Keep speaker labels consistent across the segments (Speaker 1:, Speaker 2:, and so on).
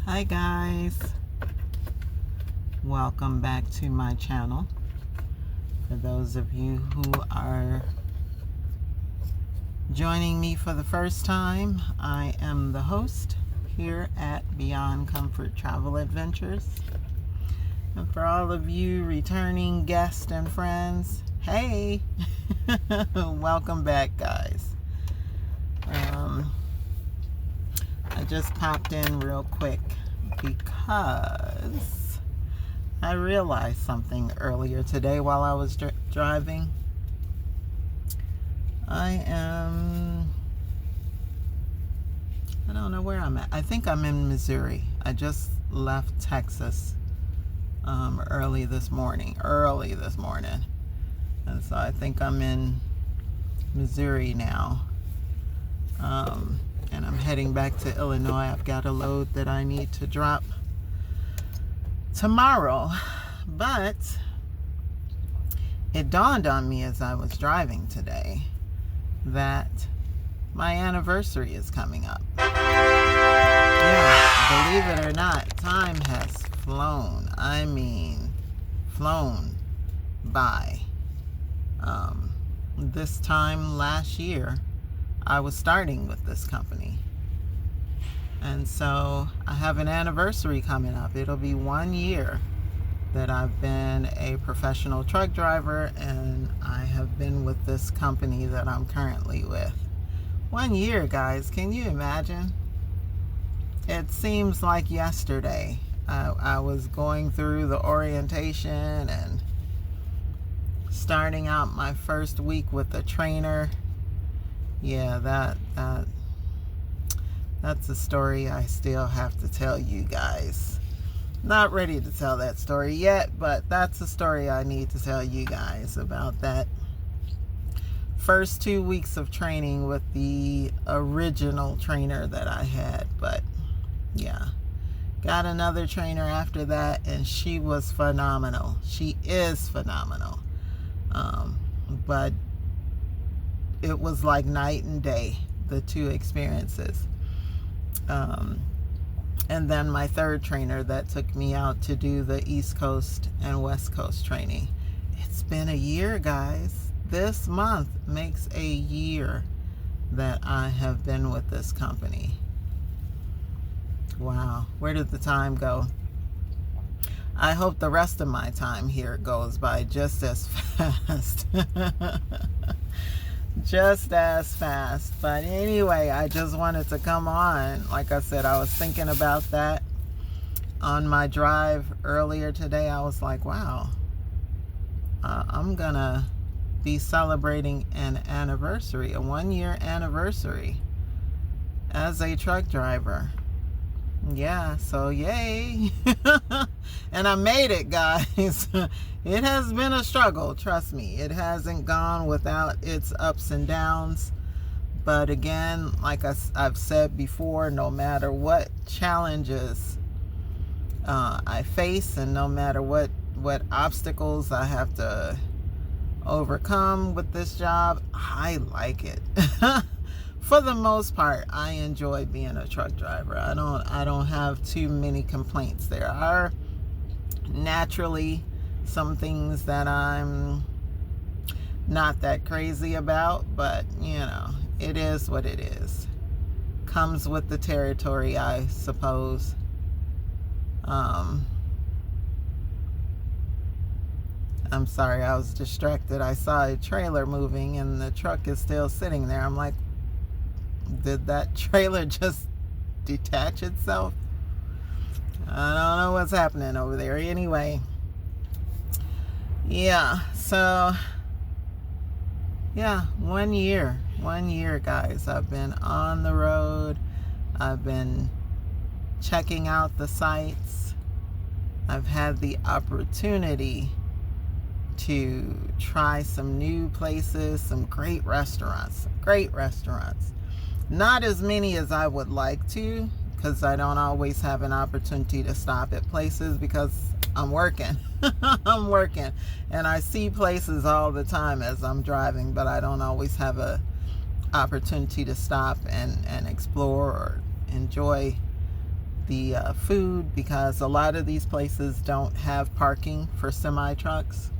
Speaker 1: Hi guys, welcome back to my channel. For those of you who are joining me for the first time, I am the host here at Beyond Comfort Travel Adventures. And for all of you returning guests and friends, hey, welcome back guys. I just popped in real quick because I realized something earlier today while I was driving. I don't know where I'm at. I think I'm in Missouri. I just left Texas early this morning. And so I think I'm in Missouri now. And I'm heading back to Illinois. I've got a load that I need to drop tomorrow. But it dawned on me as I was driving today that my anniversary is coming up. Yeah, believe it or not, time has flown. I mean, flown by. This time last year, I was starting with this company. And so I have an anniversary coming up. It'll be 1 year that I've been a professional truck driver, and I have been with this company that I'm currently with. 1 year, guys. Can you imagine? It seems like yesterday. I was going through the orientation and starting out my first week with a trainer. Yeah, that's a story I still have to tell you guys. Not ready to tell that story yet, but that's a story I need to tell you guys about that first 2 weeks of training with the original trainer that I had. But yeah, got another trainer after that, and she was phenomenal. She is phenomenal. But it was like night and day, the two experiences. And then my third trainer that took me out to do the East Coast and West Coast training. It's been a year, guys. This month makes a year that I have been with this company. Wow, where did the time go? I hope the rest of my time here goes by just as fast. Just as fast. But anyway, I just wanted to come on. Like I said, I was thinking about that on my drive earlier today. I was like, wow, I'm gonna be celebrating an anniversary, a 1 year anniversary as a truck driver. Yeah, so yay. And I made it, guys. It has been a struggle, trust me. It hasn't gone without its ups and downs. But again, like I've said before, no matter what challenges I face, and no matter what obstacles I have to overcome with this job, I like it. For the most part, I enjoy being a truck driver. I don't have too many complaints. There are naturally some things that I'm not that crazy about, but you know, it is what it is. Comes with the territory, I suppose. I'm sorry, I was distracted. I saw a trailer moving and the truck is still sitting there. I'm like, did that trailer just detach itself? I don't know what's happening over there. Anyway, yeah, so yeah, 1 year, guys. I've been on the road. I've been checking out the sites. I've had the opportunity to try some new places, some great restaurants. Not as many as I would like to, because I don't always have an opportunity to stop at places because I'm working. I'm working. And I see places all the time as I'm driving, but I don't always have a opportunity to stop and explore or enjoy the food, because a lot of these places don't have parking for semi trucks.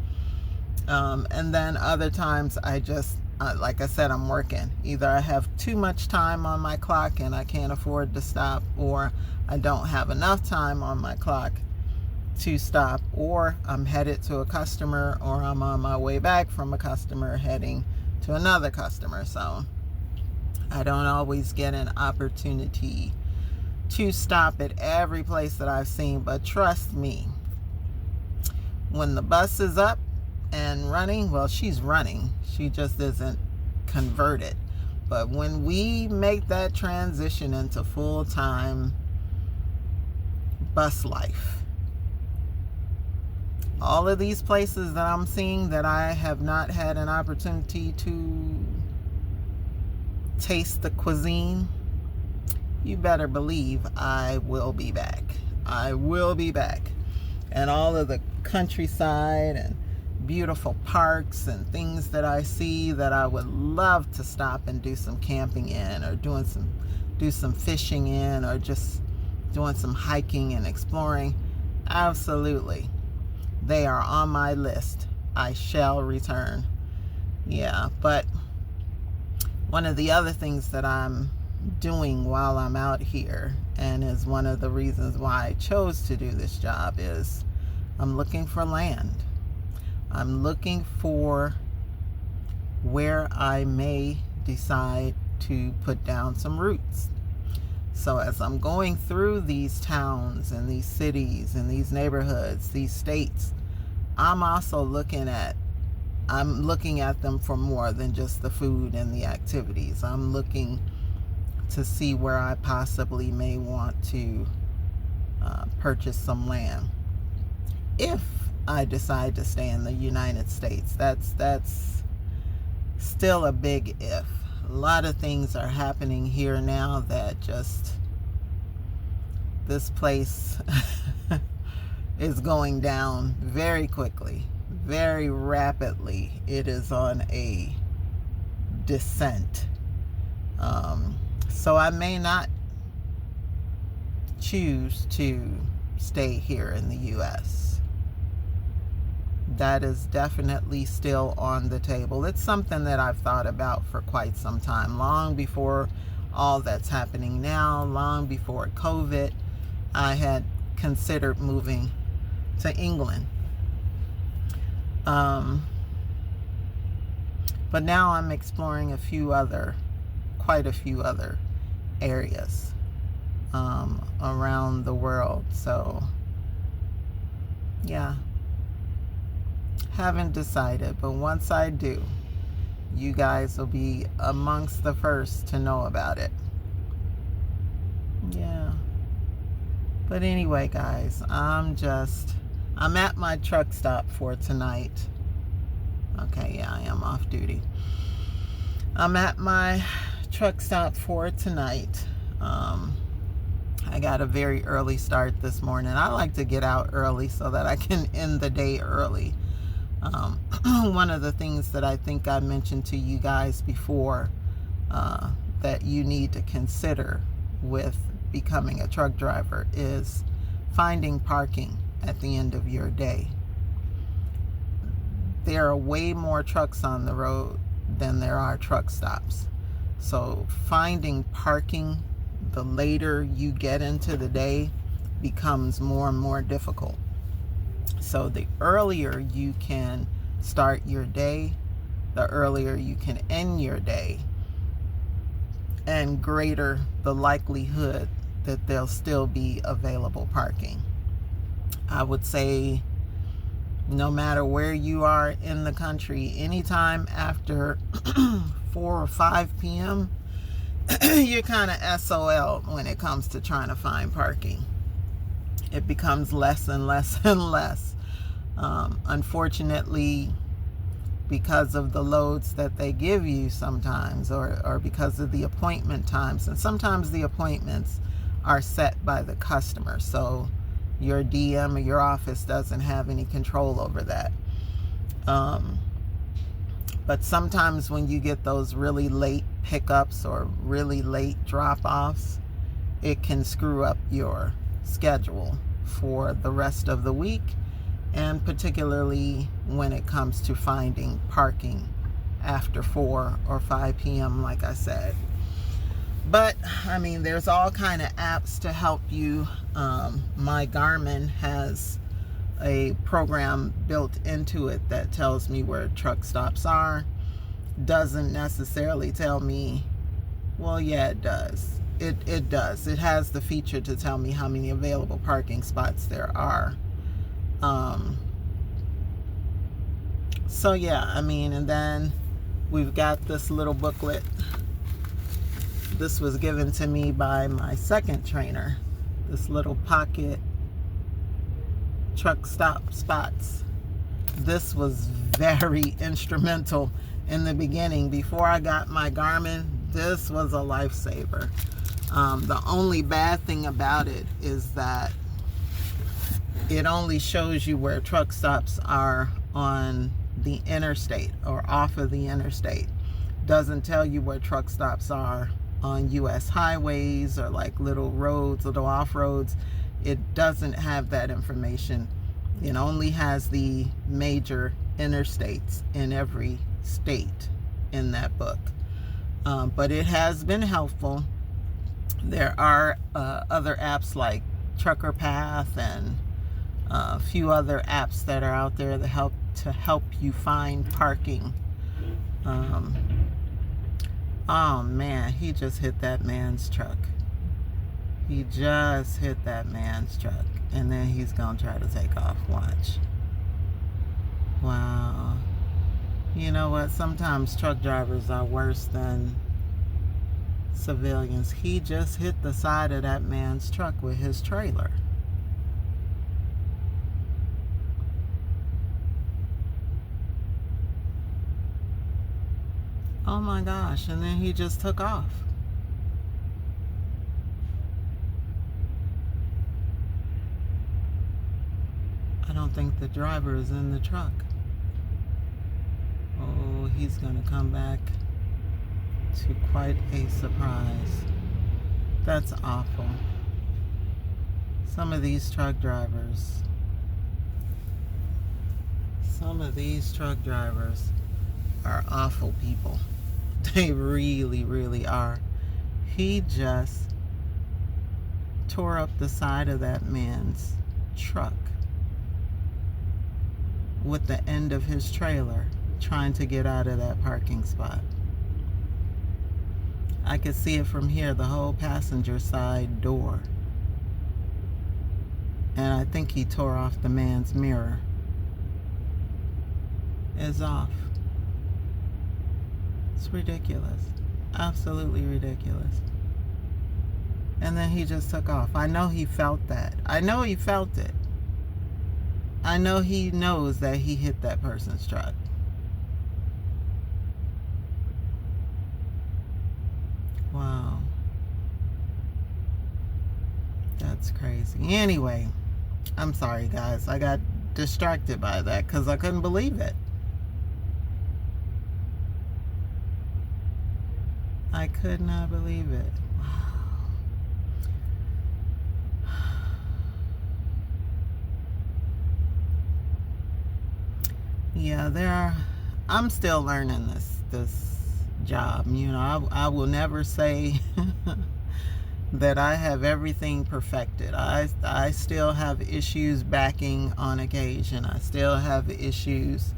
Speaker 1: And then other times I just, like I said, I'm working. Either I have too much time on my clock and I can't afford to stop, or I don't have enough time on my clock to stop, or I'm headed to a customer, or I'm on my way back from a customer heading to another customer. So I don't always get an opportunity to stop at every place that I've seen. But trust me, when the bus is up and running, well, she's running, she just isn't converted. But when we make that transition into full-time bus life, all of these places that I'm seeing that I have not had an opportunity to taste the cuisine, you better believe I will be back. I will be back. And all of the countryside and beautiful parks and things that I see that I would love to stop and do some camping in, or do some fishing in, or just doing some hiking and exploring. Absolutely. They are on my list. I shall return. Yeah, but one of the other things that I'm doing while I'm out here, and is one of the reasons why I chose to do this job, is I'm looking for land. I'm looking for where I may decide to put down some roots. So as I'm going through these towns and these cities and these neighborhoods, these states, I'm also looking at them for more than just the food and the activities. I'm looking to see where I possibly may want to purchase some land, if I decide to stay in the United States. That's still a big if. A lot of things are happening here now that just, this place is going down very quickly, very rapidly. It is on a descent. So I may not choose to stay here in the U.S. That is definitely still on the table. It's something that I've thought about for quite some time, long before all that's happening now, long before COVID. I had considered moving to England. But now I'm exploring quite a few other areas around the world. So yeah, haven't decided, but once I do, you guys will be amongst the first to know about it. Yeah. But anyway, guys, I'm at my truck stop for tonight. Okay, yeah, I am off duty. I'm at my truck stop for tonight. I got a very early start this morning. I like to get out early so that I can end the day early. One of the things that I think I mentioned to you guys before, that you need to consider with becoming a truck driver, is finding parking at the end of your day. There are way more trucks on the road than there are truck stops. So finding parking the later you get into the day becomes more and more difficult. So the earlier you can start your day, the earlier you can end your day, and greater the likelihood that there'll still be available parking. I would say no matter where you are in the country, anytime after 4 or 5 p.m., you're kind of SOL when it comes to trying to find parking. It becomes less and less and less. Unfortunately, because of the loads that they give you sometimes, or because of the appointment times, and sometimes the appointments are set by the customer, so your DM or your office doesn't have any control over that. But sometimes when you get those really late pickups or really late drop-offs, it can screw up your schedule for the rest of the week, and particularly when it comes to finding parking after 4 or 5 p.m. like I said. But I mean, there's all kind of apps to help you. My Garmin has a program built into it that tells me where truck stops are. Doesn't necessarily tell me, well, yeah, it does. It does. It has the feature to tell me how many available parking spots there are. So yeah, I mean, and then we've got this little booklet. This was given to me by my second trainer. This little pocket truck stop spots. This was very instrumental in the beginning. Before I got my Garmin, this was a lifesaver. The only bad thing about it is that it only shows you where truck stops are on the interstate or off of the interstate. Doesn't tell you where truck stops are on US highways or like little roads, little off roads. It doesn't have that information. It only has the major interstates in every state in that book. But it has been helpful. There are other apps like Trucker Path and a few other apps that are out there that help you find parking. Oh man, he just hit that man's truck. He just hit that man's truck, and then he's gonna try to take off. Watch. Wow. You know what? Sometimes truck drivers are worse than civilians. He just hit the side of that man's truck with his trailer. Oh my gosh, and then he just took off. I don't think the driver is in the truck. Oh, he's gonna come back to quite a surprise. That's awful. Some of these truck drivers are awful people. They really, really are. He just tore up the side of that man's truck with the end of his trailer trying to get out of that parking spot. I could see it from here, the whole passenger side door. And I think he tore off the man's mirror. It's off. It's ridiculous. Absolutely ridiculous. And then he just took off. I know he felt that. I know he felt it. I know he knows that he hit that person's truck. Wow. That's crazy. Anyway, I'm sorry guys. I got distracted by that because I couldn't believe it. I could not believe it. Wow. Yeah, I'm still learning this job. You know, I will never say that I have everything perfected. I still have issues backing on occasion. I still have issues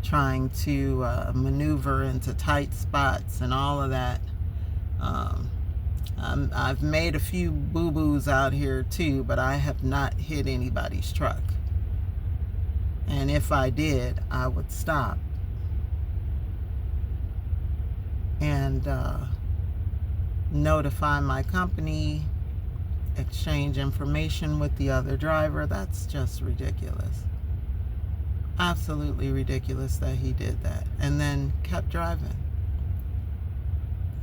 Speaker 1: trying to maneuver into tight spots and all of that. I've made a few boo-boos out here too, but I have not hit anybody's truck. And if I did, I would stop and notify my company, exchange information with the other driver. That's just ridiculous. Absolutely ridiculous that he did that and then kept driving.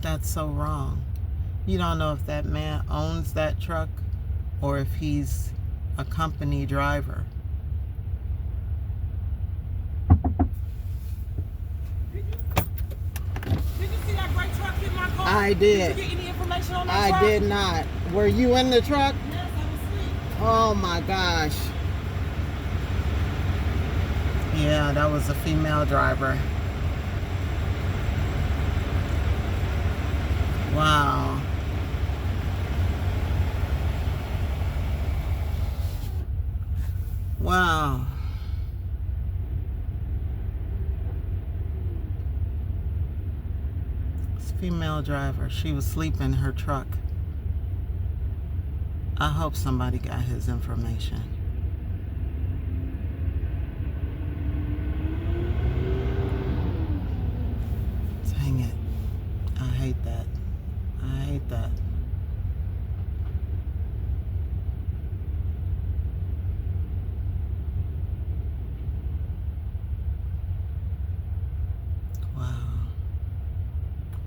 Speaker 1: That's so wrong. You don't know if that man owns that truck or if he's a company driver.
Speaker 2: Did you see that gray truck hit my car?
Speaker 1: I did.
Speaker 2: Did you get any information information on that
Speaker 1: I
Speaker 2: truck?
Speaker 1: did not. Were you in the truck?
Speaker 2: Yes, I was asleep.
Speaker 1: Oh my gosh. Yeah, that was a female driver. Wow. Wow. This female driver, she was sleeping in her truck. I hope somebody got his information. Dang it. I hate that. I hate that. Wow.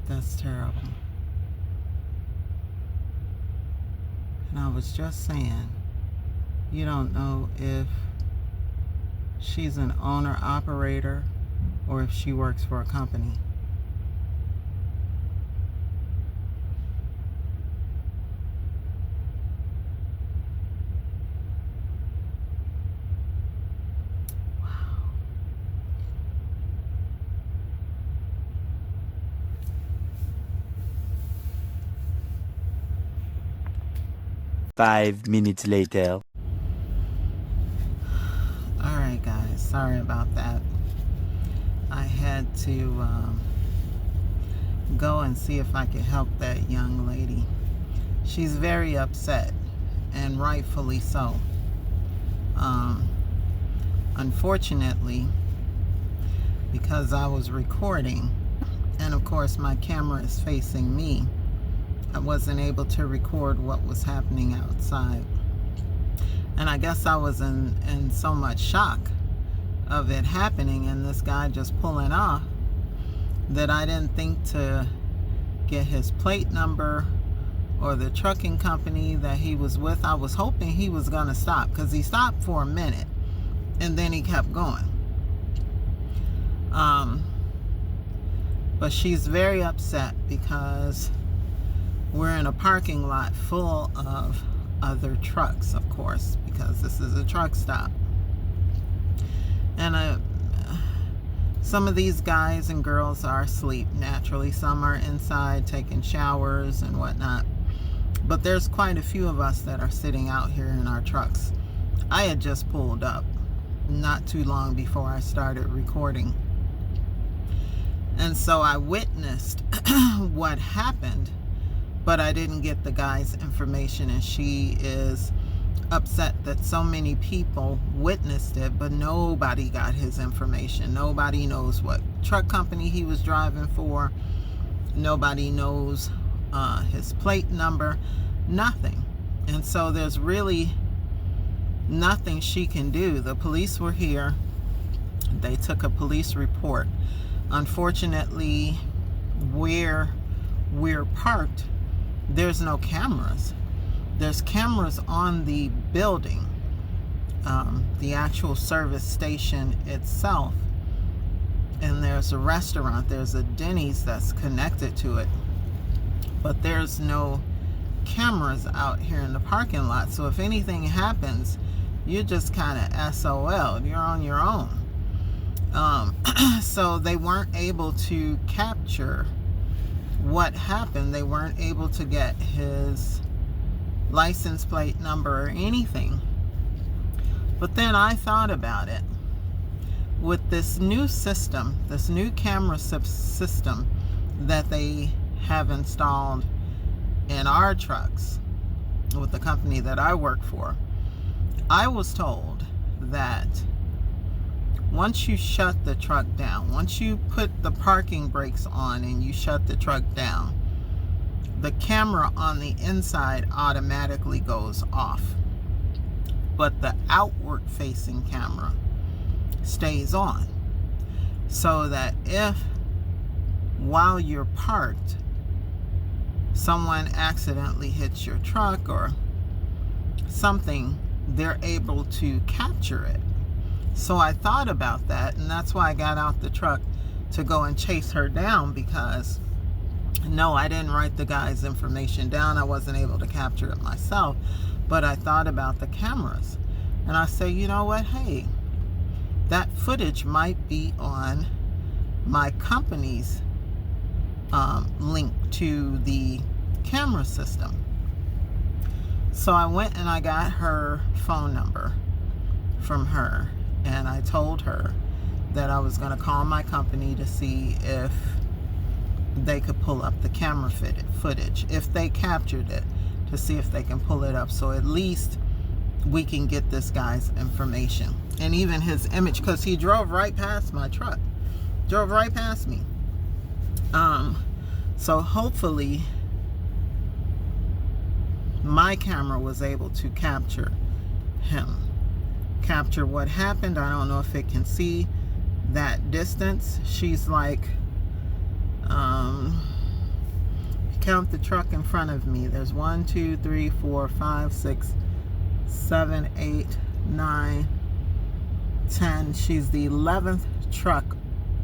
Speaker 1: That's terrible. And I was just saying, you don't know if she's an owner operator or if she works for a company. Wow.
Speaker 3: Five minutes later.
Speaker 1: All right, guys. Sorry about that. I had to go and see if I could help that young lady. She's very upset, and rightfully so. Unfortunately, because I was recording, and of course my camera is facing me, I wasn't able to record what was happening outside. And I guess I was in so much shock of it happening and this guy just pulling off that I didn't think to get his plate number or the trucking company that he was with. I was hoping he was going to stop, because he stopped for a minute and then he kept going. But she's very upset because we're in a parking lot full of other trucks, of course, because this is a truck stop. And some of these guys and girls are asleep naturally. Some are inside taking showers and whatnot. But there's quite a few of us that are sitting out here in our trucks. I had just pulled up not too long before I started recording. And so I witnessed what happened, but I didn't get the guy's information, and she is upset that so many people witnessed it, but nobody got his information. Nobody knows what truck company he was driving for. Nobody knows his plate number. Nothing. And so there's really nothing she can do. The police were here. They took a police report. Unfortunately, where we're parked, there's no cameras. There's cameras on the building, the actual service station itself, and there's a restaurant, there's a Denny's that's connected to it, but there's no cameras out here in the parking lot. So if anything happens, you're just kind of SOL, you're on your own. So they weren't able to capture what happened. They weren't able to get his license plate number or anything. But then I thought about it. With this new system, this new camera system that they have installed in our trucks with the company that I work for, I was told that once you shut the truck down, once you put the parking brakes on and you shut the truck down, the camera on the inside automatically goes off. But the outward facing camera stays on. So that if, while you're parked, someone accidentally hits your truck or something, they're able to capture it. So I thought about that, and that's why I got out the truck to go and chase her down, because No, I didn't write the guy's information down. I wasn't able to capture it myself, but I thought about the cameras. And I say, you know what? Hey, that footage might be on my company's link to the camera system. So I went and I got her phone number from her, and I told her that I was going to call my company to see if they could pull up the camera footage, if they captured it, to see if they can pull it up, so at least we can get this guy's information and even his image, because he drove right past my truck, drove right past me. So hopefully my camera was able to capture him, capture what happened. I don't know if it can see that distance. She's like, count the truck in front of me. There's 1, 2, 3, 4, 5, 6, 7, 8, 9, 10. She's the 11th truck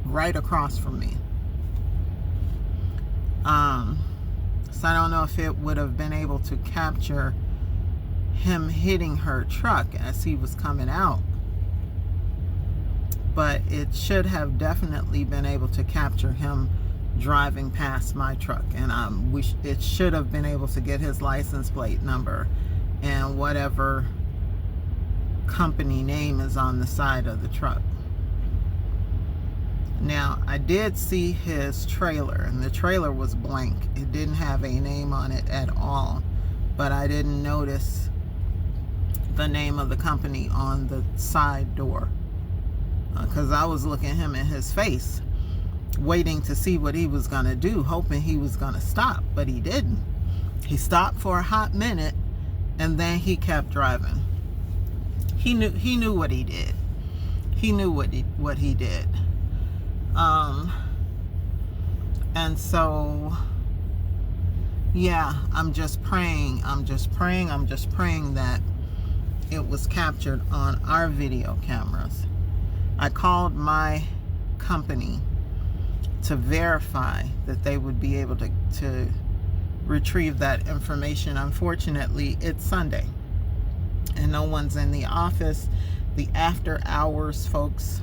Speaker 1: right across from me. So I don't know if it would have been able to capture him hitting her truck as he was coming out, but it should have definitely been able to capture him driving past my truck, and it should have been able to get his license plate number and whatever company name is on the side of the truck. Now, I did see his trailer, and the trailer was blank. It didn't have a name on it at all, but I didn't notice the name of the company on the side door, because I was looking him in his face, waiting to see what he was going to do, hoping he was going to stop, but he didn't. He stopped for a hot minute, and then he kept driving. He knew what he did. He knew what he did. And so, yeah, I'm just praying that it was captured on our video cameras. I called my company to verify that they would be able to retrieve that information. Unfortunately, it's Sunday and no one's in the office. The after hours folks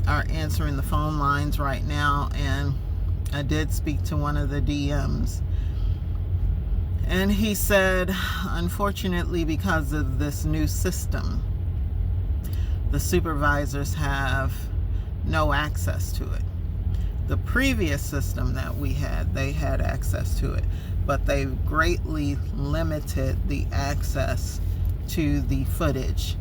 Speaker 1: are answering the phone lines right now, and I did speak to one of the DMs, and he said, unfortunately, because of this new system, the supervisors have no access to it. The previous system that we had, they had access to it, but they've greatly limited the access to the footage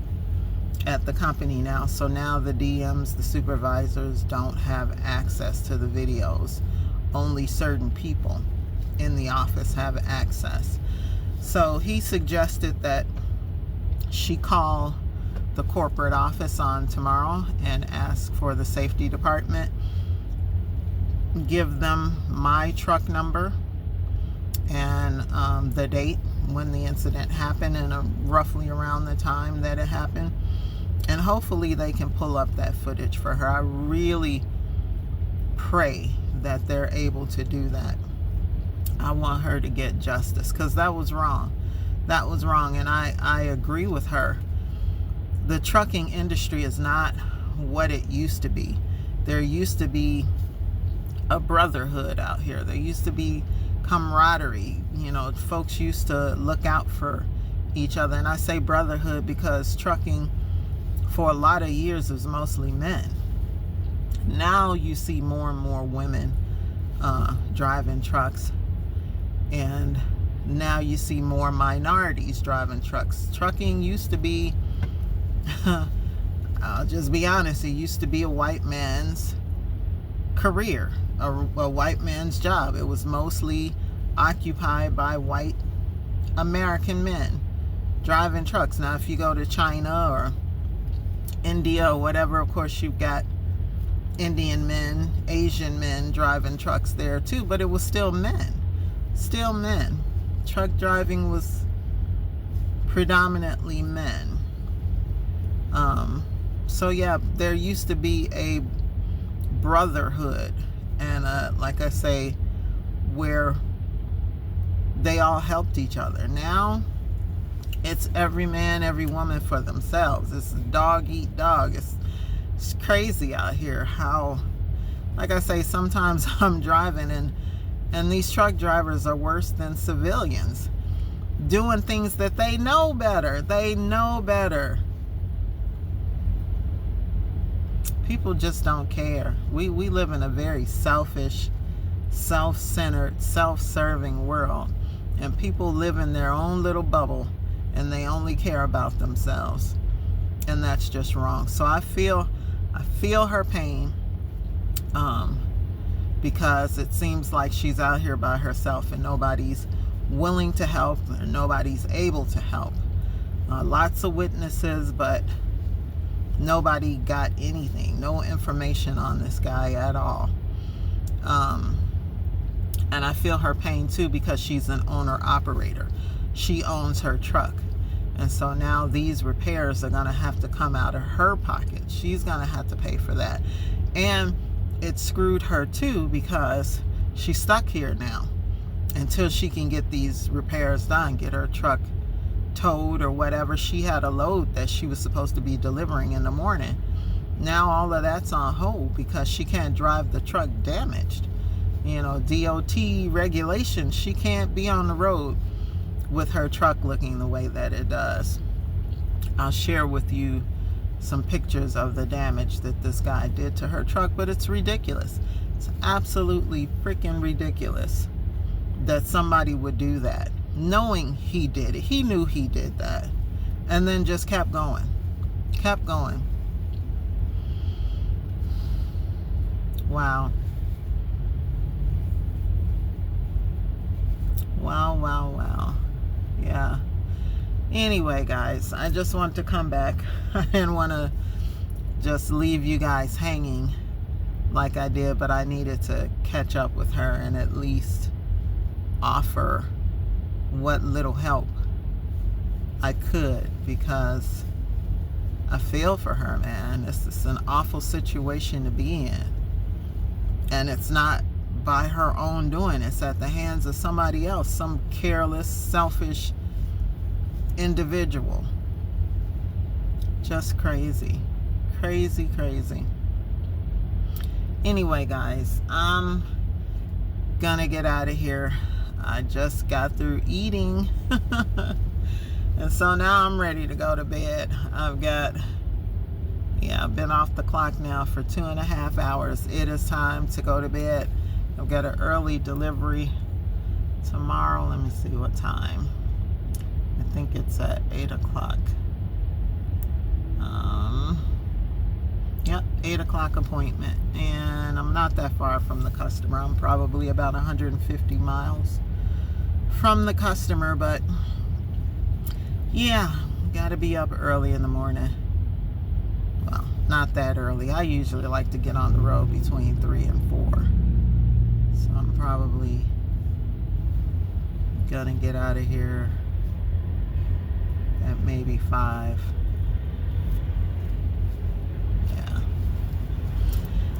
Speaker 1: at the company now. So now the DMs, the supervisors, don't have access to the videos. Only certain people in the office have access. So he suggested that she call the corporate office on tomorrow and ask for the safety department, give them my truck number and the date when the incident happened, and roughly around the time that it happened, and hopefully they can pull up that footage for her. I really pray that they're able to do that. I want her to get justice, because that was wrong. That was wrong, and I agree with her. The trucking industry is not what it used to be. There used to be a brotherhood out here. There used to be camaraderie. You know, folks used to look out for each other. And I say brotherhood because trucking for a lot of years was mostly men. Now you see more and more women driving trucks, and now you see more minorities driving trucks. Trucking used to be, I'll just be honest, it used to be a white man's career, a white man's job. It was mostly occupied by white American men driving trucks. Now if you go to China or India or whatever, of course you've got Indian men, Asian men driving trucks there too, but it was still men. Still men. Truck driving was predominantly men. So yeah, there used to be a brotherhood and like I say, where they all helped each other. Now it's every man, every woman for themselves. It's dog eat dog. It's crazy out here how, like I say, sometimes I'm driving and these truck drivers are worse than civilians, doing things that they know better. They know better. People just don't care. We live in a very selfish, self-centered, self-serving world, and people live in their own little bubble and they only care about themselves, and that's just wrong. So I feel her pain, because it seems like she's out here by herself and nobody's willing to help, and nobody's able to help. Lots of witnesses, but nobody got anything, no information on this guy at all. And I feel her pain too, because she's an owner operator. She owns her truck. And so now these repairs are going to have to come out of her pocket. She's going to have to pay for that. And it screwed her too, because she's stuck here now until she can get these repairs done, get her truck towed or whatever. She had a load that she was supposed to be delivering in the morning. Now all of that's on hold because she can't drive the truck damaged. You know, DOT regulations, she can't be on the road with her truck looking the way that it does. I'll share with you some pictures of the damage that this guy did to her truck, but it's ridiculous. It's absolutely freaking ridiculous that somebody would do that, knowing he did it. He knew he did that, and then just kept going. Wow. Wow. Yeah. Anyway, guys, I just want to come back. I didn't want to just leave you guys hanging like I did, but I needed to catch up with her and at least offer what little help I could, because I feel for her, man. This is an awful situation to be in, and it's not by her own doing. It's at the hands of somebody else, some careless, selfish individual. Just crazy. Anyway, guys, I'm gonna get out of here. I just got through eating and so now I'm ready to go to bed. I've been off the clock now for 2.5 hours. It is time to go to bed. I've got an early delivery tomorrow. Let me see what time. I think it's at 8 o'clock. Yep, 8 o'clock appointment. And I'm not that far from the customer. I'm probably about 150 miles from the customer, but yeah, gotta be up early in the morning. Well, not that early. I usually like to get on the road between 3 and 4. So I'm probably gonna get out of here at maybe 5. Yeah.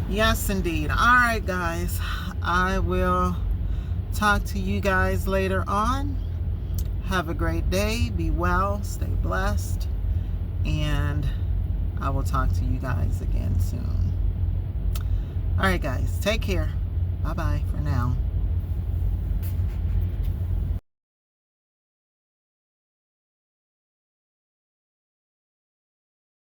Speaker 1: Yes, indeed. All right, guys. I will talk to you guys later on. Have a great day. Be well. Stay blessed. And I will talk to you guys again soon. All right, guys. Take care. Bye-bye for now.